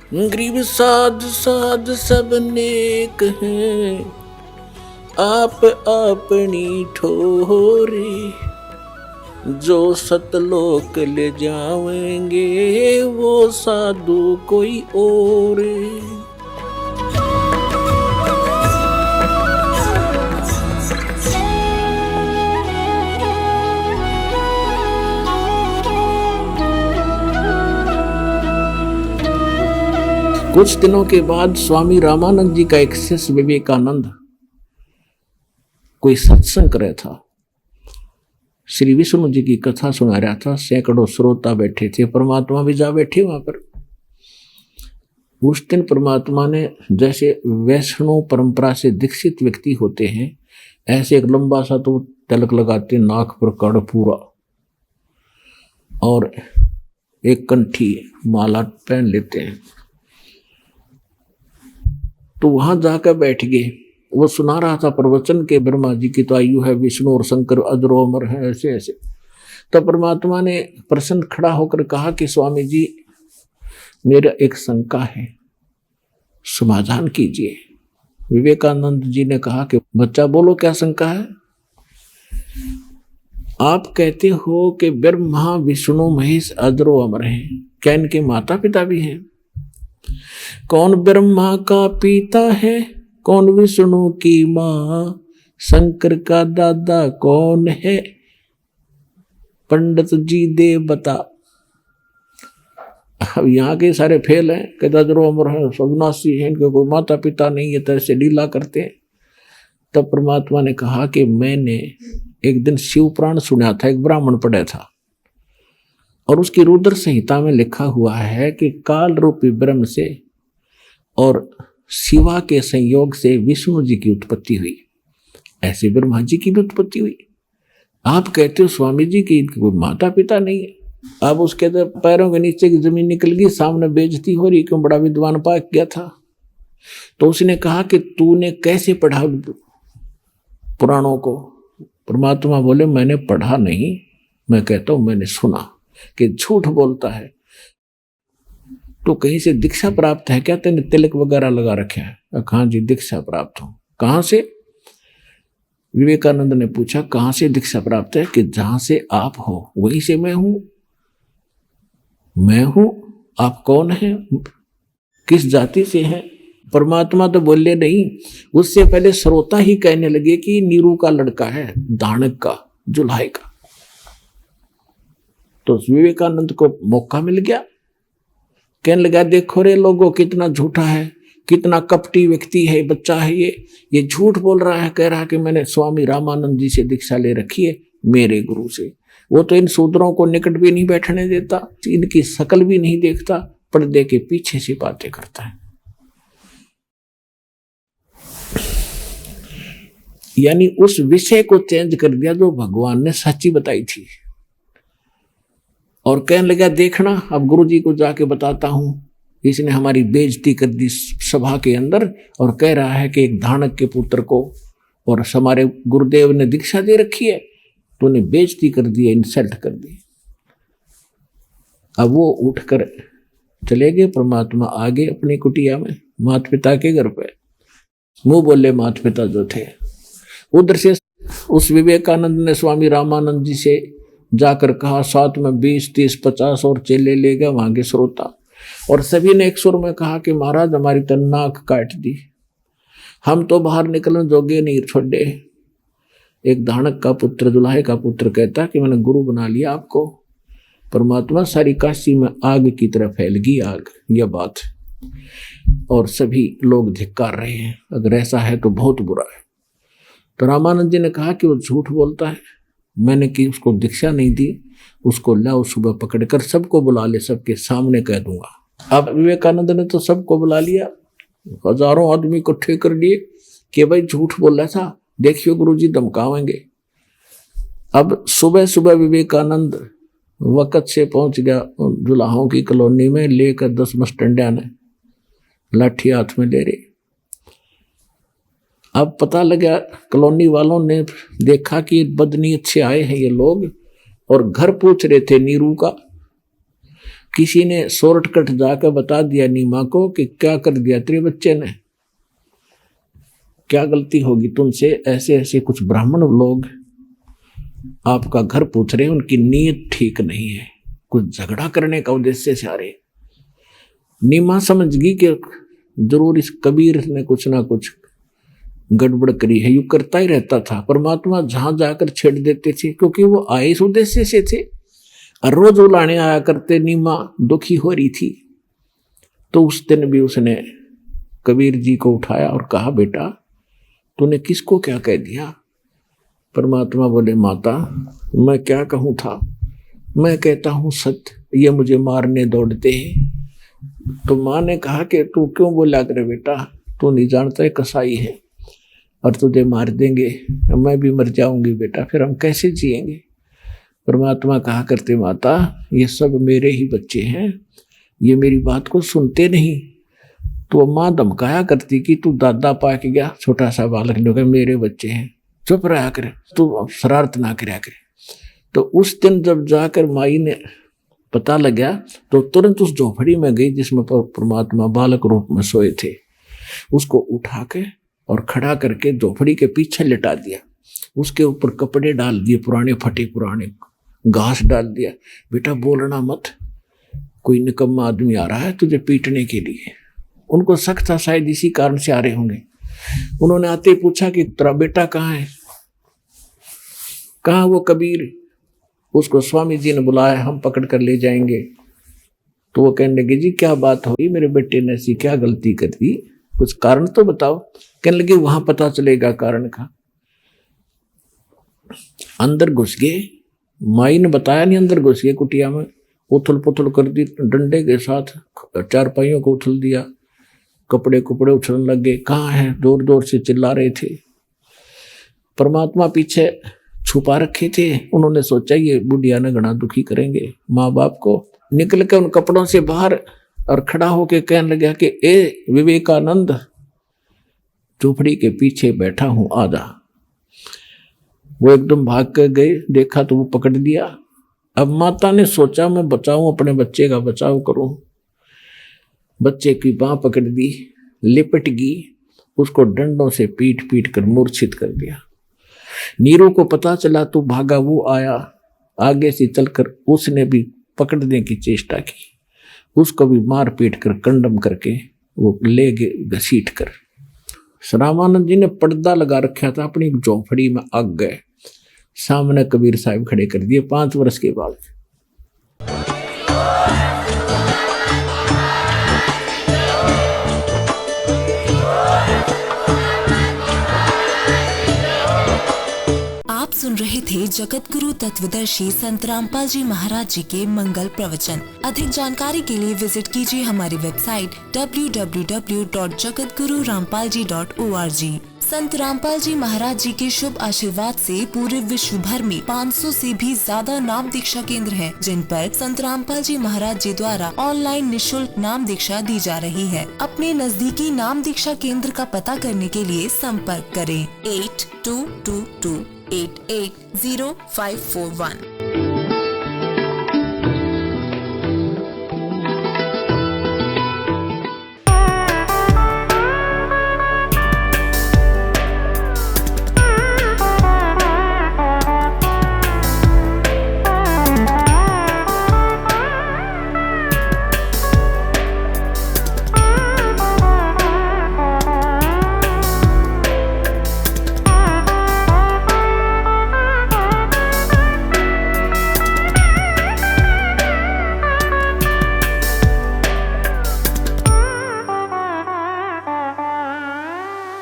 गरीब साध साध सब नेक हैं, आप अपनी ठोरे, जो सतलोक ले जाएंगे वो साधु कोई और। कुछ दिनों के बाद स्वामी रामानंद जी का एक शिष्य विवेकानंद कोई सत्संग कर रहा था, श्री विष्णु जी की कथा सुना रहा था। सैकड़ों श्रोता बैठे थे, परमात्मा भी जा बैठे वहां पर। उस दिन परमात्मा ने, जैसे वैष्णव परंपरा से दीक्षित व्यक्ति होते हैं, ऐसे एक लंबा सा तो तिलक लगाते, नाक पर कड़ पूरा, और एक कंठी माला पहन लेते हैं। तो वहां जाकर बैठ गए। वो सुना रहा था प्रवचन के ब्रह्मा जी की तो आयु है, विष्णु और शंकर अजरो अमर है, ऐसे ऐसे। तो परमात्मा ने प्रसन्न खड़ा होकर कहा कि स्वामी जी, मेरा एक शंका है, समाधान कीजिए। विवेकानंद जी ने कहा कि बच्चा बोलो, क्या शंका है? आप कहते हो कि ब्रह्मा विष्णु महेश अजरो अमर हैं, क्या इनके माता पिता भी हैं? कौन ब्रह्मा का पिता है, कौन विष्णु की माँ, शंकर का दादा कौन है, पंडित जी दे बता। अब यहाँ के सारे फेल हैं, कहता जरो अमर है, सविनाशी हैं, इनके कोई माता पिता नहीं है, तरह से लीला करते हैं। तब परमात्मा ने कहा कि मैंने एक दिन शिव पुराण सुना था, एक ब्राह्मण पढ़ा था, और उसकी रुद्र संहिता में लिखा हुआ है कि काल रूपी ब्रह्म से और शिवा के संयोग से विष्णु जी की उत्पत्ति हुई, ऐसे ब्रह्मा जी की भी उत्पत्ति हुई। आप कहते हो स्वामी जी की कोई माता पिता नहीं है। अब उसके पैरों के नीचे की जमीन निकल गई, सामने बेइज्जती हो रही, क्यों बड़ा विद्वान पाक गया था। तो उसने कहा कि तूने कैसे पढ़ा पुराणों को? परमात्मा बोले, मैंने पढ़ा नहीं, मैं कहता हूं मैंने सुना कि झूठ बोलता है। तो कहीं से दीक्षा प्राप्त है क्या? तेने तिलक वगैरह लगा रखे है? हाँ जी, दीक्षा प्राप्त हो। कहां से? विवेकानंद ने पूछा, कहां से दीक्षा प्राप्त है? कि जहां से आप हो वहीं से मैं हूं। मैं हूं? आप कौन हैं, किस जाति से हैं? परमात्मा तो बोले नहीं, उससे पहले श्रोता ही कहने लगे कि नीरू का लड़का है, दानक का, जुल्हाई का। तो विवेकानंद को मौका मिल गया, कहने लगा, देखो रे लोगों, कितना झूठा है, कितना कपटी व्यक्ति है, बच्चा है ये झूठ बोल रहा है, कह रहा है कि मैंने स्वामी रामानंद जी से दीक्षा ले रखी है, मेरे गुरु से। वो तो इन शूद्रों को निकट भी नहीं बैठने देता, इनकी शकल भी नहीं देखता, पर्दे के पीछे से बातें करता है। यानी उस विषय को चेंज कर दिया जो भगवान ने सच्ची बताई थी, और कहने लगा, देखना अब गुरुजी को जाके बताता हूं, इसने हमारी बेइज्जती कर दी सभा के अंदर, और कह रहा है कि एक धानक के पुत्र को, और हमारे गुरुदेव ने दीक्षा दे रखी है, तो उन्हें बेइज्जती कर दी, इंसल्ट कर दी। अब वो उठकर चले गए। परमात्मा आगे अपनी कुटिया में, माता पिता के घर पे मुंह बोले माता पिता जो थे। उधर से उस विवेकानंद ने स्वामी रामानंद जी से जाकर कहा, साथ में 20, 30, 50 और चेले ले गए वहां के श्रोता, और सभी ने एक सुर में कहा कि महाराज हमारी तो नाक काट दी, हम तो बाहर निकलने जोगे नहीं छोड़े। एक धानक का पुत्र, दुल्हे का पुत्र कहता कि मैंने गुरु बना लिया आपको। परमात्मा, सारी काशी में आग की तरह फैल गई आग, यह बात, और सभी लोग धिक्कार रहे हैं, अगर ऐसा है तो बहुत बुरा है। तो रामानंद जी ने कहा कि वो झूठ बोलता है, मैंने कि उसको दीक्षा नहीं दी, उसको लाओ सुबह पकड़कर सबको बुला ले, सबके सामने कह दूंगा। अब विवेकानंद ने तो सबको बुला लिया, हजारों आदमी इकट्ठे कर लिए कि भाई झूठ बोल रहा था, देखियो गुरुजी धमकावेंगे। अब सुबह सुबह विवेकानंद वक़्त से पहुंच गया जुलाहों की कॉलोनी में, लेकर 10 मस्टंडिया ने लाठी हाथ में ले रही। अब पता लगा, कॉलोनी वालों ने देखा कि बदनीयत से आए हैं ये लोग, और घर पूछ रहे थे नीरू का किसी ने शॉर्टकट जाकर बता दिया नीमा को कि क्या कर दिया तेरे बच्चे ने, क्या गलती होगी तुमसे। ऐसे ऐसे कुछ ब्राह्मण लोग आपका घर पूछ रहे हैं, उनकी नीयत ठीक नहीं है, कुछ झगड़ा करने का उद्देश्य से आ रहे। नीमा समझ गई कि जरूर इस कबीर ने कुछ ना कुछ गड़बड़ करी है, यू करता ही रहता था। परमात्मा जहां जाकर छेड़ देते थे, क्योंकि वो आए इस उद्देश्य से थे और रोज उलाने आया करते। नीमा दुखी हो रही थी, तो उस दिन भी उसने कबीर जी को उठाया और कहा, बेटा तूने किसको क्या कह दिया। परमात्मा बोले, माता मैं क्या कहूँ था, मैं कहता हूँ सत्य, ये मुझे मारने दौड़ते हैं। तो माँ ने कहा कि तू क्यों बोला करे बेटा, तू नहीं जानता है कसाई है और तुझे मार देंगे, मैं भी मर जाऊंगी बेटा, फिर हम कैसे जिएंगे। परमात्मा कहा करते, माता ये सब मेरे ही बच्चे हैं, ये मेरी बात को सुनते नहीं। तो माँ धमकाया करती कि तू दादा पा के गया, छोटा सा बालक ने कहा मेरे बच्चे हैं, चुप रहा करे, तू शरारत ना कराया करे। तो उस दिन जब जाकर माई ने पता लगा तो तुरंत उस झोपड़ी में गई जिसमें परमात्मा बालक रूप में सोए थे। उसको उठा के और खड़ा करके झोपड़ी के पीछे लिटा दिया, उसके ऊपर कपड़े डाल दिए, पुराने फटे पुराने घास डाल दिया। बेटा बोलना मत, कोई निकम्मा आदमी आ रहा है तुझे पीटने के लिए। उनको शक था शायद इसी कारण से आ रहे होंगे। उन्होंने आते पूछा कि तेरा बेटा कहाँ है, कहाँ वो कबीर। उसको स्वामी जी ने बुलाया, हम पकड़ कर ले जाएंगे। तो वो कहने लगे, जी क्या बात हुई, मेरे बेटे ने ऐसी क्या गलती कर दी, कुछ कारण तो बताओ। कहने लगे वहां पता चलेगा कारण का। अंदर घुस गए, माई ने बताया नहीं, अंदर घुस गए कुटिया में, उथल पुथल कर दी, डंडे के साथ चारपाइयों को उछल दिया, कपड़े कुपड़े उछलने लग गए। कहाँ है, जोर जोर से चिल्ला रहे थे। परमात्मा पीछे छुपा रखे थे। उन्होंने सोचा ये बुढ़िया ने घना दुखी करेंगे माँ बाप को। निकल के उन कपड़ों से बाहर और खड़ा होके कहने लगा कि ए विवेकानंद, झोपड़ी के पीछे बैठा हूं, आजा। वो एकदम भाग कर गए, देखा तो वो पकड़ दिया। अब माता ने सोचा मैं बचाऊं, अपने बच्चे का बचाव करूं। बच्चे की बांह पकड़ दी, लिपट गई, उसको डंडों से पीट पीट कर मूर्छित कर दिया। नीरू को पता चला तो भागा, वो आया आगे से चलकर, उसने भी पकड़ने की चेष्टा की, उसको भी मार पीट कर कंडम करके वो ले गए घसीट कर। रामानंद जी ने पर्दा लगा रखा था, अपनी झोपड़ी में आग गए, सामने कबीर साहब खड़े कर दिए, 5 वर्ष के बालक। आप सुन रहे थे जगत गुरु तत्वदर्शी संत रामपाल जी महाराज जी के मंगल प्रवचन। अधिक जानकारी के लिए विजिट कीजिए हमारी वेबसाइट www.jagatgururampalji.org। संत रामपाल जी महाराज जी के शुभ आशीर्वाद से पूरे विश्व भर में 500 से भी ज्यादा नाम दीक्षा केंद्र हैं, जिन पर संत रामपाल जी महाराज जी द्वारा ऑनलाइन निशुल्क नाम दीक्षा दी जा रही है। अपने नजदीकी नाम दीक्षा केंद्र का पता करने के लिए संपर्क करें 8222880541।